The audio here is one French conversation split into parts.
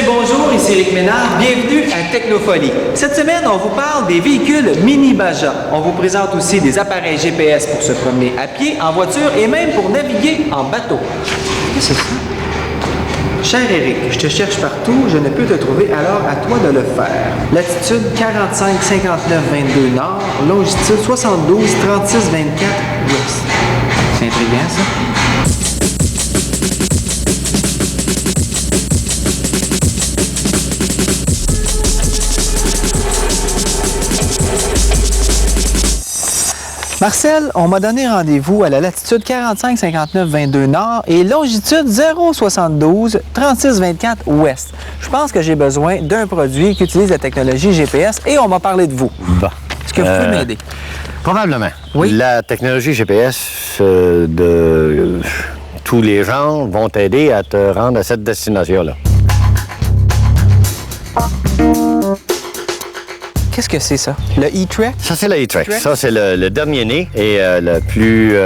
bonjour, ici Éric Ménard. Bienvenue à Technofolie. Cette semaine, on vous parle des véhicules Mini Baja. On vous présente aussi des appareils GPS pour se promener à pied, en voiture et même pour naviguer en bateau. Qu'est-ce que c'est ça? Cher Éric, je te cherche partout, je ne peux te trouver, alors à toi de le faire. Latitude 45 59 22 nord, longitude 72 36 24 ouest. C'est intriguant ça? Marcel, on m'a donné rendez-vous à la latitude 45 59 22 nord et longitude 072 36 24 ouest. Je pense que j'ai besoin d'un produit qui utilise la technologie GPS et on m'a parlé de vous. Bon. Est-ce que vous pouvez m'aider? Probablement. Oui. La technologie GPS de tous les genres vont t'aider à te rendre à cette destination-là. Qu'est-ce que c'est ça? Le e-track? Ça, c'est le e-track. Ça, c'est le dernier né et le plus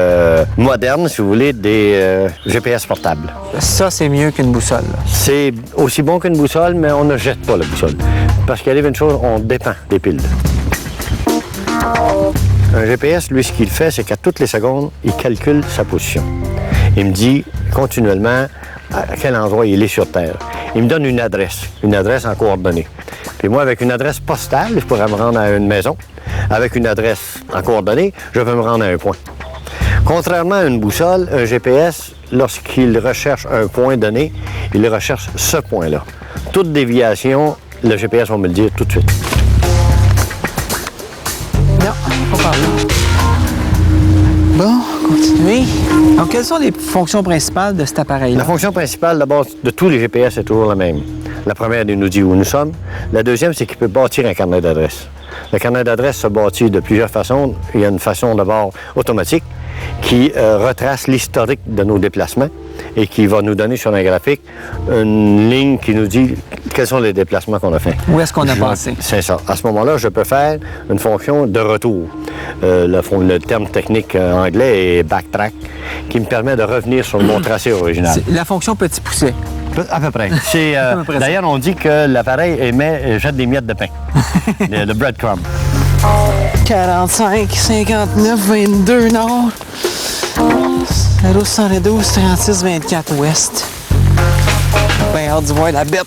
moderne, si vous voulez, des GPS portables. Ça, c'est mieux qu'une boussole. C'est aussi bon qu'une boussole, mais on ne jette pas la boussole. Parce qu'il arrive une chose, on dépend des piles. Un GPS, lui, ce qu'il fait, c'est qu'à toutes les secondes, il calcule sa position. Il me dit continuellement à quel endroit il est sur Terre. Il me donne une adresse en coordonnées. Puis moi, avec une adresse postale, je pourrais me rendre à une maison. Avec une adresse en coordonnées, je peux me rendre à un point. Contrairement à une boussole, un GPS, lorsqu'il recherche un point donné, il recherche ce point-là. Toute déviation, le GPS va me le dire tout de suite. Non, pas par là. Bon, continuez. Donc, quelles sont les fonctions principales de cet appareil-là? La fonction principale, d'abord, de tous les GPS est toujours la même. La première, il nous dit où nous sommes. La deuxième, c'est qu'il peut bâtir un carnet d'adresses. Le carnet d'adresses se bâtit de plusieurs façons. Il y a une façon d'abord automatique qui retrace l'historique de nos déplacements et qui va nous donner sur un graphique une ligne qui nous dit quels sont les déplacements qu'on a faits. Où est-ce qu'on a passé? C'est ça. À ce moment-là, je peux faire une fonction de retour. Le terme technique anglais est backtrack, qui me permet de revenir sur mon tracé original. C'est la fonction petit poucet. À peu près. D'ailleurs, on dit que l'appareil jette des miettes de pain, le breadcrumb. 45, 59, 22 nord, 072, 36, 24 ouest. Ben, hâte de voir la bête.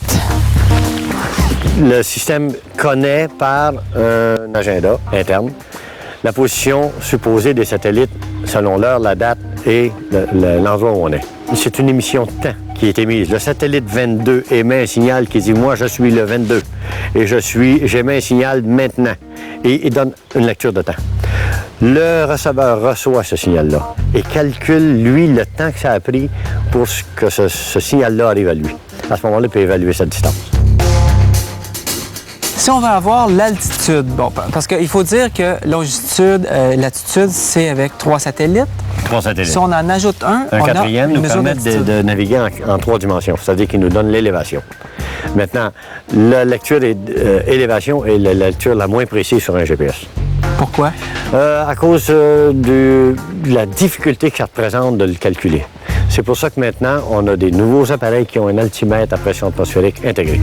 Le système connaît par un agenda interne la position supposée des satellites selon l'heure, la date et l'endroit où on est. C'est une émission de temps qui est émise. Le satellite 22 émet un signal qui dit « Moi, je suis le 22 et j'émets un signal maintenant » et il donne une lecture de temps. Le receveur reçoit ce signal-là et calcule, lui, le temps que ça a pris pour que ce signal-là arrive à lui. À ce moment-là, il peut évaluer sa distance. Si on va avoir l'altitude, bon, parce qu'il faut dire que longitude, latitude, c'est avec 3 satellites. 3 satellites. Si on en ajoute un quatrième a une nous permet de naviguer en 3 dimensions, c'est-à-dire qu'il nous donne l'élévation. Maintenant, la lecture élévation est la lecture la moins précise sur un GPS. Pourquoi? À cause de la difficulté que ça représente de le calculer. C'est pour ça que maintenant, on a des nouveaux appareils qui ont un altimètre à pression atmosphérique intégré.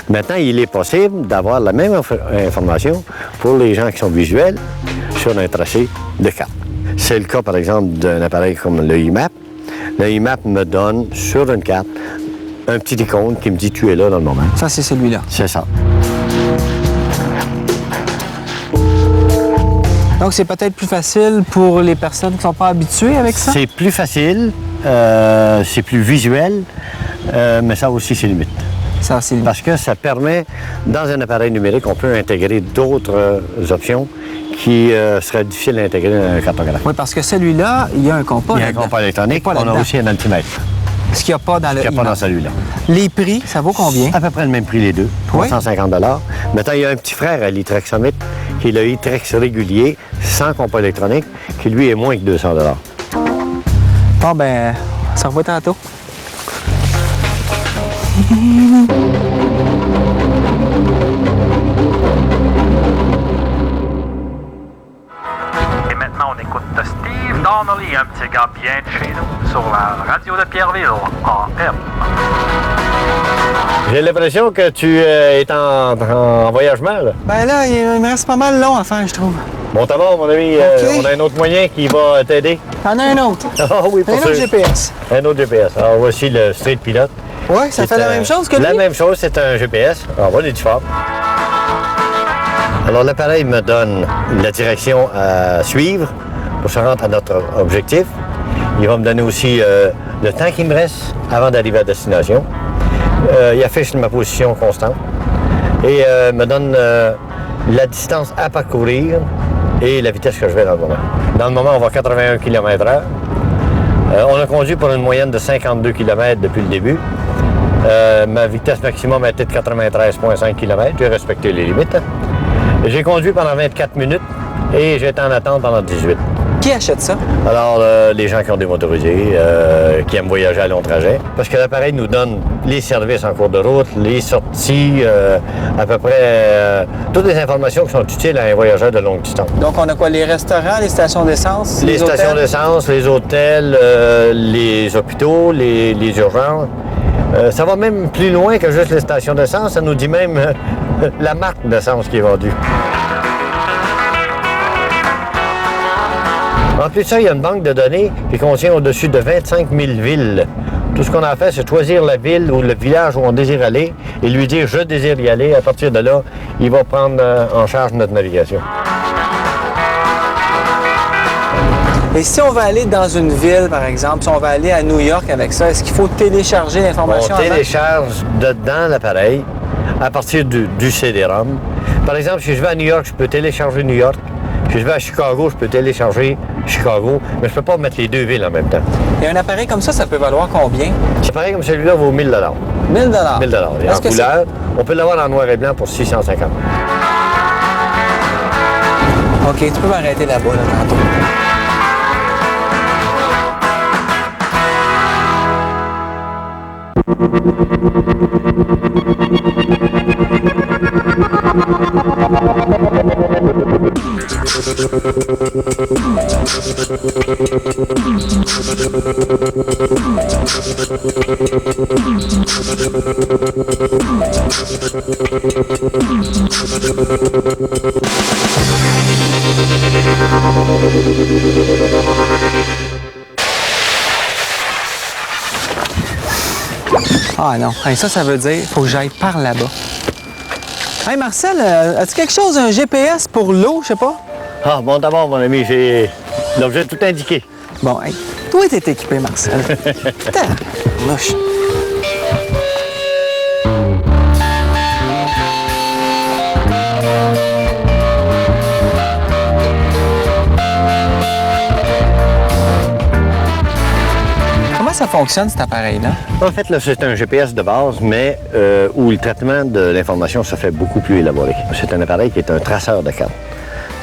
Maintenant, il est possible d'avoir la même information pour les gens qui sont visuels sur un tracé de carte. C'est le cas, par exemple, d'un appareil comme le IMAP. Le IMAP me donne sur une carte un petit icône qui me dit « Tu es là dans le moment ». Ça, c'est celui-là. C'est ça. Donc, c'est peut-être plus facile pour les personnes qui ne sont pas habituées avec ça? C'est plus facile, c'est plus visuel, mais ça aussi, c'est limite. Ça, c'est limite. Parce que ça permet, dans un appareil numérique, on peut intégrer d'autres options qui seraient difficiles à intégrer dans un cartographe. Oui, parce que celui-là, il y a un compas. Il y a un compas électronique, on a aussi un altimètre. Ce qu'il n'y a pas dans le. Ce qu'il n'y a pas dans celui-là. Les prix, ça vaut combien? À peu près le même prix, les deux, 350 $. Maintenant, il y a un petit frère à l'e-Track Summit, qui est le e-Track régulier, sans compas électronique, qui lui est moins que 200 $. Bon, ben, ça revoit tantôt. Et maintenant, on écoute Steve Donnelly, un petit gars bien de chez nous, sur la radio de Pierreville, AM. J'ai l'impression que tu es en voyagement, là. Ben là, il me reste pas mal long à faire, je trouve. Bon, d'abord, mon ami, OK. on a un autre moyen qui va t'aider. T'en as un autre. Ah oui, Un pour autre sûr. GPS. Un autre GPS. Alors, voici le Street Pilot. Ouais, ça C'est fait la même chose que lui? La même chose, c'est un GPS. Alors, voilà les différences. Alors, l'appareil me donne la direction à suivre pour se rendre à notre objectif. Il va me donner aussi le temps qu'il me reste avant d'arriver à destination. Il affiche ma position constante et me donne la distance à parcourir et la vitesse que je vais dans le moment. Dans le moment, on va 81 km/h. On a conduit pour une moyenne de 52 km depuis le début. Ma vitesse maximum était de 93,5 km. J'ai respecté les limites. J'ai conduit pendant 24 minutes et j'ai été en attente pendant 18. Qui achète ça? Alors, les gens qui ont démotorisé, qui aiment voyager à long trajet, parce que l'appareil nous donne les services en cours de route, les sorties, à peu près toutes les informations qui sont utiles à un voyageur de longue distance. Donc, on a quoi? Les restaurants, les stations d'essence, Les stations hôtels? d'essence, les hôtels, les hôpitaux, les urgences. Ça va même plus loin que juste les stations d'essence. Ça nous dit même la marque d'essence qui est vendue. En plus de ça, il y a une banque de données qui contient au-dessus de 25 000 villes. Tout ce qu'on a fait, c'est choisir la ville ou le village où on désire aller et lui dire « je désire y aller ». À partir de là, il va prendre en charge notre navigation. Et si on va aller dans une ville, par exemple, si on va aller à New York avec ça, est-ce qu'il faut télécharger l'information On avant? télécharge dans l'appareil à partir du CD-ROM. Par exemple, si je vais à New York, je peux télécharger New York. Si je vais à Chicago, je peux télécharger Chicago, mais je ne peux pas mettre les deux villes en même temps. Et un appareil comme ça peut valoir combien? C'est pareil comme celui-là vaut 1 000 $. 1 000 $. 1 000 $. Et en couleur, on peut l'avoir en noir et blanc pour 650. OK, tu peux m'arrêter là-bas, là, tantôt. Ah non, hey, ça veut dire qu'il faut que j'aille par là-bas. Hey Marcel, as-tu quelque chose, un GPS pour l'eau, je sais pas? Ah, bon, d'abord, mon ami, j'ai l'objet tout indiqué. Bon, hey, toi, t'es équipé, Marcel. Putain, louche. Comment ça fonctionne, cet appareil-là? En fait, là, c'est un GPS de base, mais où le traitement de l'information se fait beaucoup plus élaboré. C'est un appareil qui est un traceur de cartes.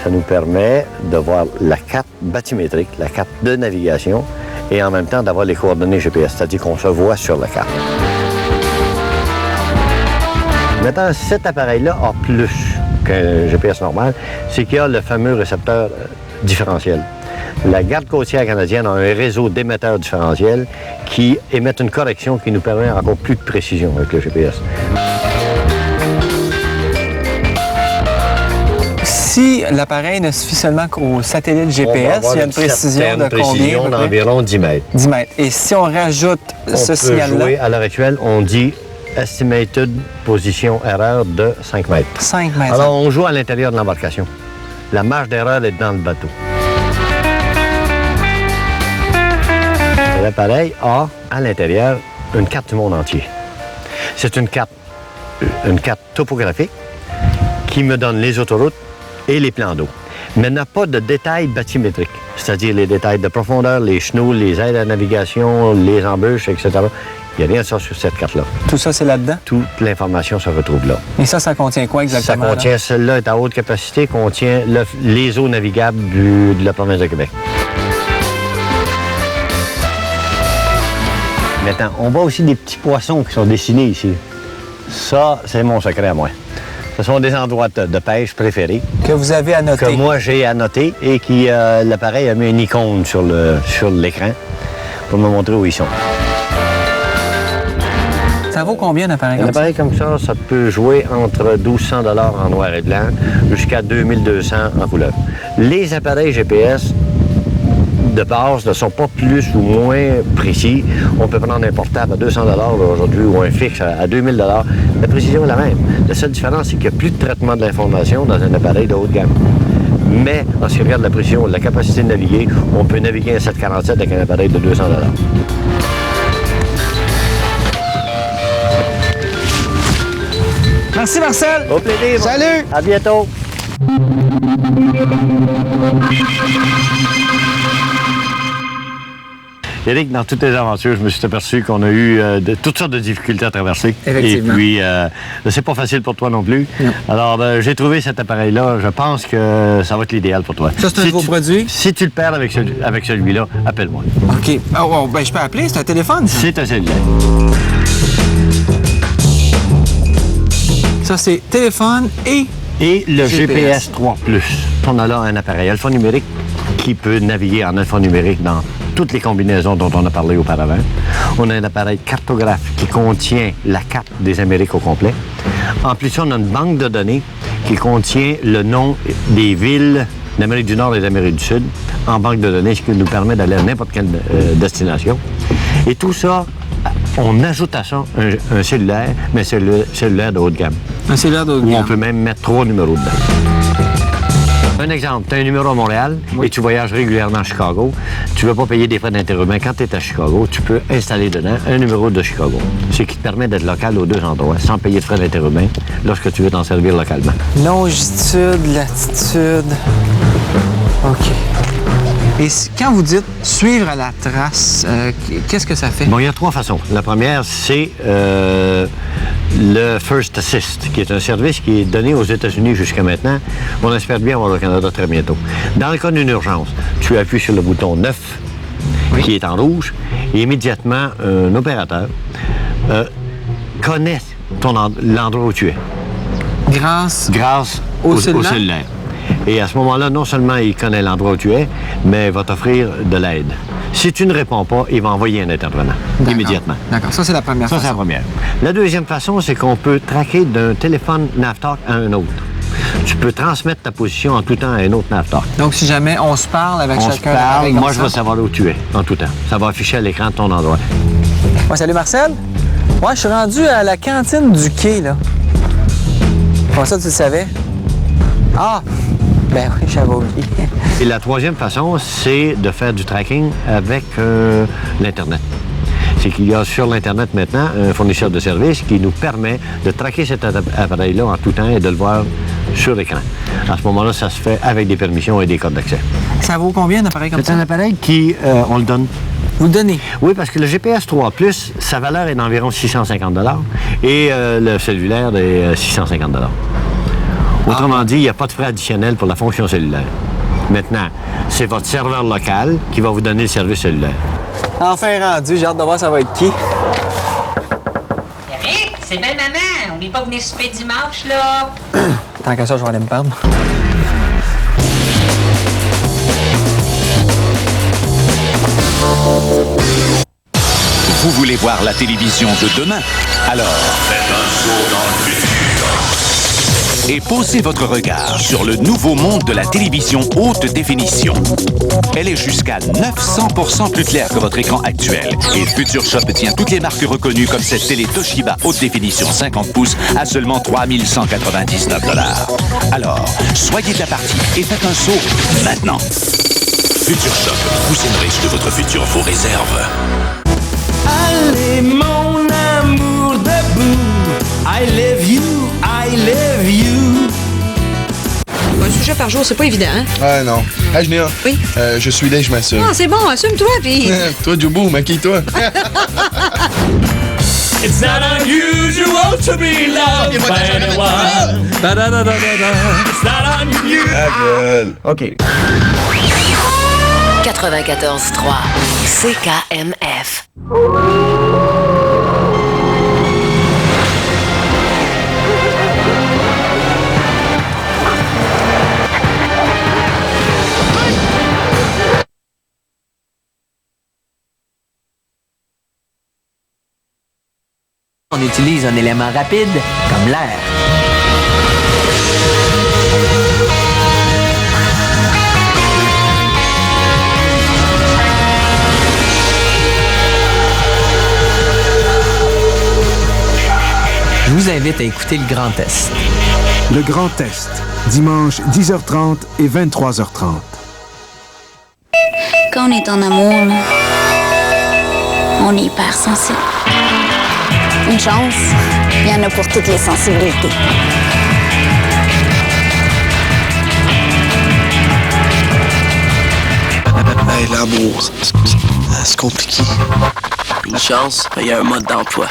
Ça nous permet de voir la carte bathymétrique, la carte de navigation, et en même temps d'avoir les coordonnées GPS, c'est-à-dire qu'on se voit sur la carte. Maintenant, cet appareil-là a plus qu'un GPS normal, c'est qu'il y a le fameux récepteur différentiel. La Garde côtière canadienne a un réseau d'émetteurs différentiels qui émettent une correction qui nous permet encore plus de précision avec le GPS. Si l'appareil ne suffit seulement qu'au satellite GPS, il y a une précision de précision combien? d'environ 10 mètres. 10 mètres. Et si on rajoute ce signal-là? Jouer, à l'heure actuelle, on dit estimated position erreur de 5 mètres. 5 mètres. Alors, on joue à l'intérieur de l'embarcation. La marge d'erreur est dans le bateau. L'appareil a, à l'intérieur, une carte du monde entier. C'est une carte topographique qui me donne les autoroutes et les plans d'eau, mais n'a pas de détails bathymétriques, c'est-à-dire les détails de profondeur, les chenaux, les aides à navigation, les embûches, etc. Il n'y a rien de ça sur cette carte-là. Tout ça, c'est là-dedans? Toute l'information se retrouve là. Et ça contient quoi exactement? Ça contient, celle-là est à haute capacité, contient les eaux navigables de la province de Québec. Maintenant, on voit aussi des petits poissons qui sont dessinés ici. Ça, c'est mon secret à moi. Ce sont des endroits de pêche préférés. Que vous avez annoté. Que moi, j'ai annoté et qui, l'appareil a mis une icône sur l'écran pour me montrer où ils sont. Ça vaut combien un appareil Un comme ça? appareil comme ça peut jouer entre 1 200 $ en noir et blanc jusqu'à 2 200 en couleur. Les appareils GPS de base ne sont pas plus ou moins précis. On peut prendre un portable à 200 $ aujourd'hui ou un fixe à 2000 $. La précision est la même. La seule différence, c'est qu'il n'y a plus de traitement de l'information dans un appareil de haute gamme. Mais en ce qui regarde la précision, la capacité de naviguer, on peut naviguer un 747 avec un appareil de 200 $. Merci Marcel! Au plaisir. Salut! À bientôt! Éric, dans toutes les aventures, je me suis aperçu qu'on a eu toutes sortes de difficultés à traverser. Effectivement. Et puis, c'est pas facile pour toi non plus. Non. Alors, j'ai trouvé cet appareil-là. Je pense que ça va être l'idéal pour toi. Ça, c'est un nouveau produit? Si tu le perds avec celui-là, appelle-moi. OK. Ben, je peux appeler? C'est un téléphone, ça? C'est un cellulaire. Ça, c'est téléphone et... Et le GPS. GPS 3+. On a là un appareil alphanumérique qui peut naviguer en alphanumérique dans toutes les combinaisons dont on a parlé auparavant. On a un appareil cartographe qui contient la carte des Amériques au complet. En plus, on a une banque de données qui contient le nom des villes d'Amérique du Nord et d'Amérique du Sud en banque de données, ce qui nous permet d'aller à n'importe quelle destination. Et tout ça, on ajoute à ça un cellulaire, mais c'est le cellulaire de haute gamme. Un cellulaire de haute Où gamme. on peut même mettre 3 numéros dedans. Un exemple, tu as un numéro à Montréal et tu voyages régulièrement à Chicago. Tu ne veux pas payer des frais d'interurbain. Quand tu es à Chicago, tu peux installer dedans un numéro de Chicago. Ce qui te permet d'être local aux deux endroits sans payer de frais d'interurbain lorsque tu veux t'en servir localement. Longitude, latitude. OK. Et quand vous dites suivre à la trace, qu'est-ce que ça fait? Bon, il y a 3 façons. La première, c'est le First Assist, qui est un service qui est donné aux États-Unis jusqu'à maintenant. On espère bien avoir au Canada très bientôt. Dans le cas d'une urgence, tu appuies sur le bouton 9, qui est en rouge, et immédiatement, un opérateur connaît l'endroit où tu es. Grâce au cellulaire. Et à ce moment-là, non seulement il connaît l'endroit où tu es, mais il va t'offrir de l'aide. Si tu ne réponds pas, il va envoyer un intervenant immédiatement. D'accord, ça c'est la première Ça, façon. c'est la première. La deuxième façon, c'est qu'on peut traquer d'un téléphone Navtalk à un autre. Tu peux transmettre ta position en tout temps à un autre Navtalk. Donc si jamais on se parle avec On se chacun... parle, d'appareil moi comme je ça. vais savoir où tu es en tout temps. Ça va afficher à l'écran ton endroit. Ouais, salut Marcel. Ouais, je suis rendu à la cantine du quai, là. Comment ça, tu le savais? Ah! Ben oui, j'avais oublié. Et la troisième façon, c'est de faire du tracking avec l'Internet. C'est qu'il y a sur l'Internet maintenant un fournisseur de services qui nous permet de traquer cet appareil-là en tout temps et de le voir sur l'écran. À ce moment-là, ça se fait avec des permissions et des codes d'accès. Ça vaut combien un appareil comme C'est ça? un appareil qui, on le donne. Vous le donnez? Oui, parce que le GPS 3+, sa valeur est d'environ 650 $ et le cellulaire est 650 $. Autrement dit, il n'y a pas de frais additionnels pour la fonction cellulaire. Maintenant, c'est votre serveur local qui va vous donner le service cellulaire. Enfin rendu, j'ai hâte de voir ça va être qui. Eric, c'est belle maman. On n'est pas venu souper dimanche, là. Tant qu'à ça, je vais aller me perdre. Vous voulez voir la télévision de demain? Alors, faites un saut dans le futur. Et posez votre regard sur le nouveau monde de la télévision haute définition. Elle est jusqu'à 900% plus claire que votre écran actuel. Et Future Shop tient toutes les marques reconnues comme cette télé Toshiba haute définition 50 pouces à seulement 3199 $. Alors, soyez de la partie et faites un saut maintenant. Future Shop, vous aimerez ce que votre futur vous réserve. Allez mon amour debout, I love you, I love you. Un sujet par jour, c'est pas évident, hein? Ah non. Ah, Jnéa. Oui? Je suis là, je m'assume. Ah, c'est bon, assume-toi, puis... Toi, Djoubou, maquille-toi. It's not unusual to be loved by anyone. It's not unusual. Ah, gueule. OK. 94.3 CKMF. On utilise un élément rapide comme l'air. Je vous invite à écouter le Grand Test. Le Grand Test, dimanche 10h30 et 23h30. Quand on est en amour, là, on est hyper sensible. Une chance, il y en a pour toutes les sensibilités. Hey, l'amour, c'est compliqué. Une chance, il y a un mode d'emploi.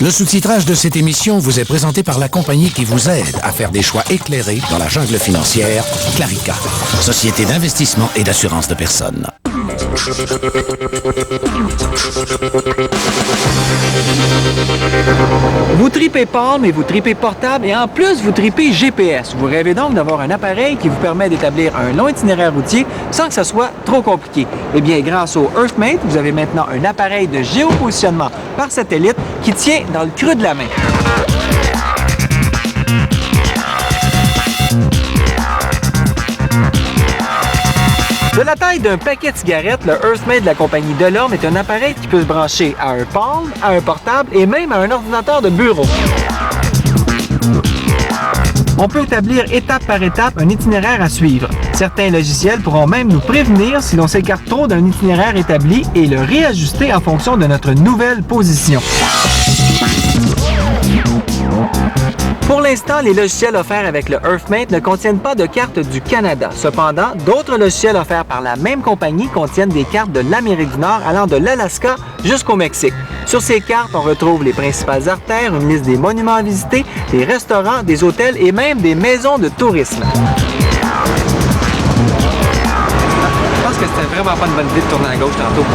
Le sous-titrage de cette émission vous est présenté par la compagnie qui vous aide à faire des choix éclairés dans la jungle financière, Clarica, société d'investissement et d'assurance de personnes. Vous tripez Palm et vous tripez portable et en plus vous tripez GPS. Vous rêvez donc d'avoir un appareil qui vous permet d'établir un long itinéraire routier sans que ça soit trop compliqué. Eh bien, grâce au EarthMate, vous avez maintenant un appareil de géopositionnement par satellite qui tient dans le creux de la main. De la taille d'un paquet de cigarettes, le EarthMate de la compagnie Delorme est un appareil qui peut se brancher à un Palm, à un portable et même à un ordinateur de bureau. On peut établir étape par étape un itinéraire à suivre. Certains logiciels pourront même nous prévenir si l'on s'écarte trop d'un itinéraire établi et le réajuster en fonction de notre nouvelle position. Pour l'instant, les logiciels offerts avec le EarthMate ne contiennent pas de carte du Canada. Cependant, d'autres logiciels offerts par la même compagnie contiennent des cartes de l'Amérique du Nord allant de l'Alaska jusqu'au Mexique. Sur ces cartes, on retrouve les principales artères, une liste des monuments à visiter, des restaurants, des hôtels et même des maisons de tourisme. Je pense que c'était vraiment pas une bonne idée de tourner à gauche tantôt.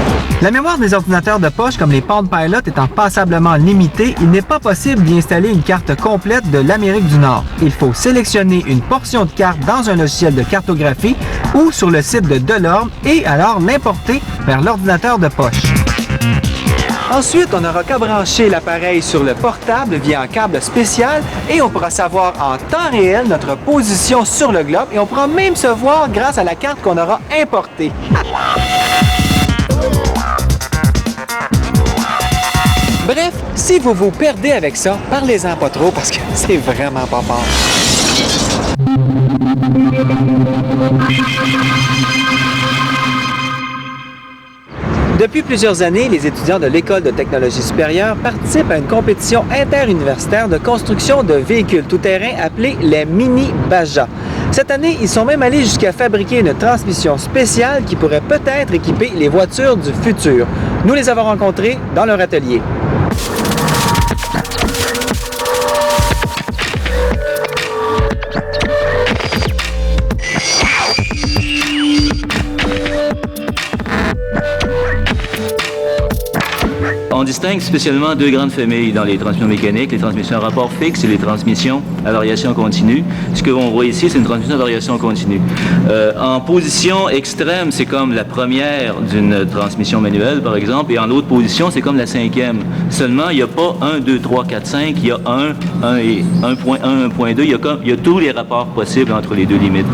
La mémoire des ordinateurs de poche comme les Palm Pilot étant passablement limitée, il n'est pas possible d'y installer une carte complète de l'Amérique du Nord. Il faut sélectionner une portion de carte dans un logiciel de cartographie ou sur le site de Delorme et alors l'importer vers l'ordinateur de poche. Ensuite, on n'aura qu'à brancher l'appareil sur le portable via un câble spécial et on pourra savoir en temps réel notre position sur le globe et on pourra même se voir grâce à la carte qu'on aura importée. Bref, si vous vous perdez avec ça, parlez-en pas trop parce que c'est vraiment pas fort. Depuis plusieurs années, les étudiants de l'École de technologie supérieure participent à une compétition interuniversitaire de construction de véhicules tout-terrain appelée les Mini-Baja. Cette année, ils sont même allés jusqu'à fabriquer une transmission spéciale qui pourrait peut-être équiper les voitures du futur. Nous les avons rencontrés dans leur atelier. On distingue spécialement deux grandes familles dans les transmissions mécaniques, les transmissions à rapport fixe et les transmissions à variation continue. Ce que l'on voit ici, c'est une transmission à variation continue. En position extrême, c'est comme la première d'une transmission manuelle, par exemple, et en autre position, c'est comme la cinquième. Seulement, il n'y a pas 1, 2, 3, 4, 5, il y a 1 et 1.1, 1.2, il y a tous les rapports possibles entre les deux limites.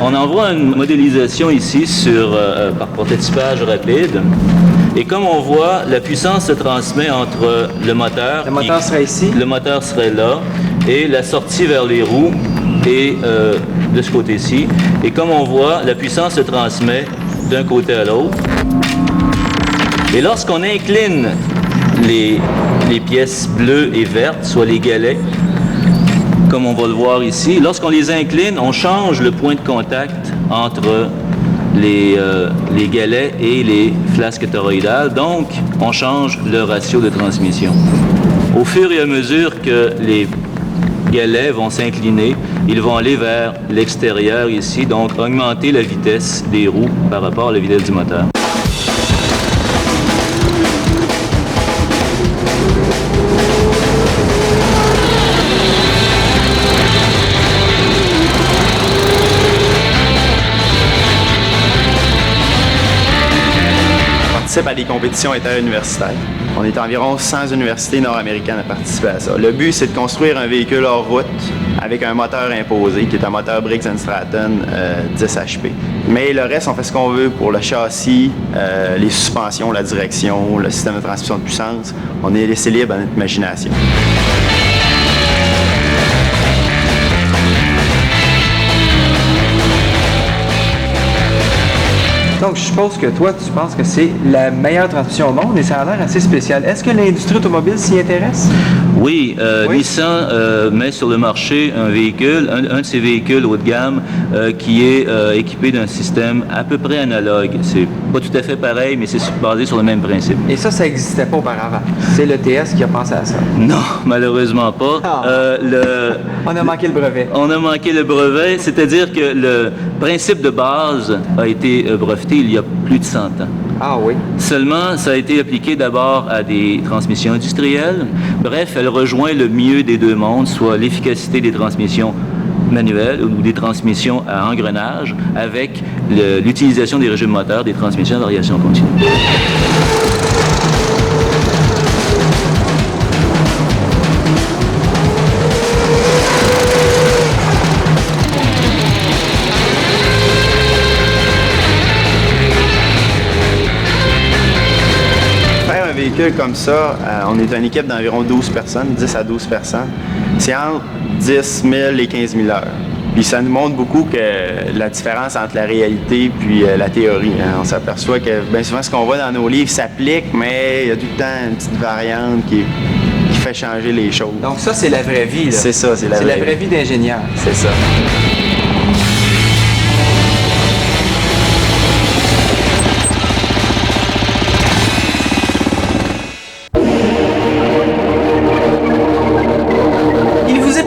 On envoie une modélisation ici par prototypage rapide. Et comme on voit, la puissance se transmet entre le moteur... Le moteur serait ici. Le moteur serait là. Et la sortie vers les roues est de ce côté-ci. Et comme on voit, la puissance se transmet d'un côté à l'autre. Et lorsqu'on incline les pièces bleues et vertes, soit les galets, comme on va le voir ici, lorsqu'on les incline, on change le point de contact entre les galets et les flasques toroïdales. Donc, on change le ratio de transmission. Au fur et à mesure que galets vont s'incliner. Ils vont aller vers l'extérieur ici, donc augmenter la vitesse des roues par rapport à la vitesse du moteur. Participe à des compétitions interuniversitaires. On est environ 100 universités nord-américaines à participer à ça. Le but, c'est de construire un véhicule hors route avec un moteur imposé, qui est un moteur Briggs & Stratton 10 HP. Mais le reste, on fait ce qu'on veut pour le châssis, les suspensions, la direction, le système de transmission de puissance. On est laissé libre à notre imagination. Donc, je suppose que toi, tu penses que c'est la meilleure transmission au monde et ça a l'air assez spécial. Est-ce que l'industrie automobile s'y intéresse? Oui, Nissan met sur le marché un véhicule, un de ces véhicules haut de gamme qui est équipé d'un système à peu près analogue. C'est pas tout à fait pareil, mais c'est basé sur le même principe. Et ça n'existait pas auparavant. C'est l'ETS qui a pensé à ça. Non, malheureusement pas. On a manqué le brevet. On a manqué le brevet, c'est-à-dire que le principe de base a été breveté il y a plus de 100 ans. Ah oui. Seulement, ça a été appliqué d'abord à des transmissions industrielles. Bref, elle rejoint le mieux des deux mondes, soit l'efficacité des transmissions manuelles ou des transmissions à engrenage avec l'utilisation des régimes moteurs des transmissions à variation continue. Comme ça, on est une équipe d'environ 12 personnes, 10 à 12 personnes. C'est entre 10 000 et 15 000 heures. Puis ça nous montre beaucoup que la différence entre la réalité puis la théorie. Hein. On s'aperçoit que bien souvent ce qu'on voit dans nos livres s'applique, mais il y a tout le temps une petite variante qui fait changer les choses. Donc ça, c'est la vraie vie. C'est ça, c'est la vraie vie d'ingénieur. C'est ça.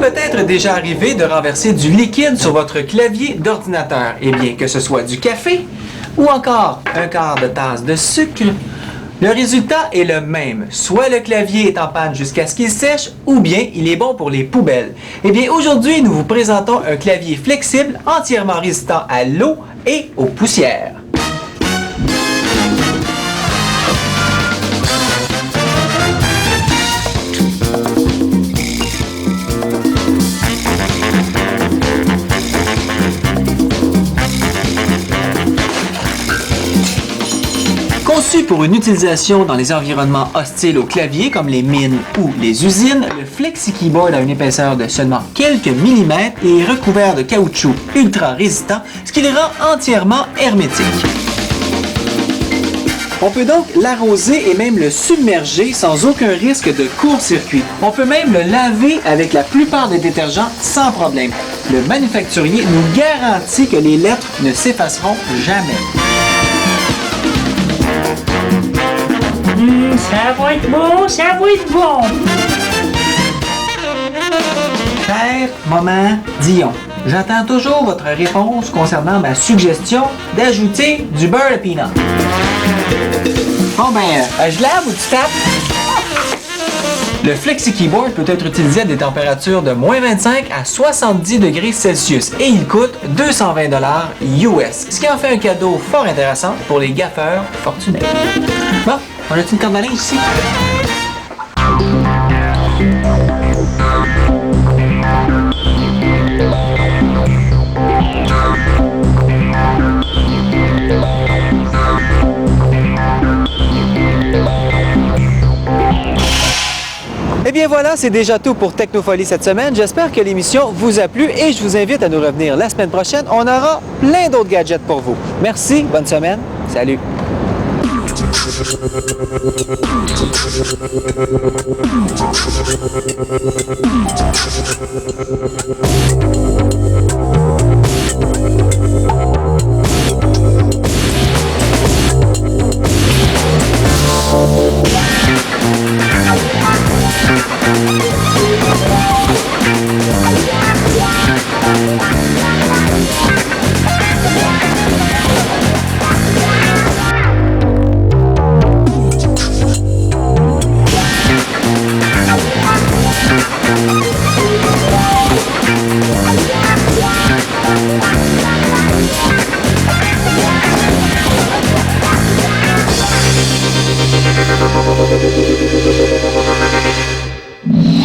Peut-être déjà arrivé de renverser du liquide sur votre clavier d'ordinateur. Eh bien, que ce soit du café ou encore un quart de tasse de sucre, le résultat est le même. Soit le clavier est en panne jusqu'à ce qu'il sèche, ou bien il est bon pour les poubelles. Eh bien, aujourd'hui, nous vous présentons un clavier flexible entièrement résistant à l'eau et aux poussières. Conçu pour une utilisation dans les environnements hostiles au clavier comme les mines ou les usines, le FlexiKeyboard a une épaisseur de seulement quelques millimètres et est recouvert de caoutchouc ultra résistant, ce qui le rend entièrement hermétique. On peut donc l'arroser et même le submerger sans aucun risque de court-circuit. On peut même le laver avec la plupart des détergents sans problème. Le manufacturier nous garantit que les lettres ne s'effaceront jamais. Ça va être bon, ça va être bon! Cher maman Dion, j'attends toujours votre réponse concernant ma suggestion d'ajouter du beurre de peanut. Bon ben, je lave ou tu tapes? Le FlexiKeyboard peut être utilisé à des températures de moins 25 à 70 degrés Celsius et il coûte 220 $ US, ce qui en fait un cadeau fort intéressant pour les gaffeurs fortunés. Bon, on a-t-il une corde à linge ici? Eh bien voilà, c'est déjà tout pour Technofolie cette semaine. J'espère que l'émission vous a plu et je vous invite à nous revenir la semaine prochaine. On aura plein d'autres gadgets pour vous. Merci, bonne semaine, salut!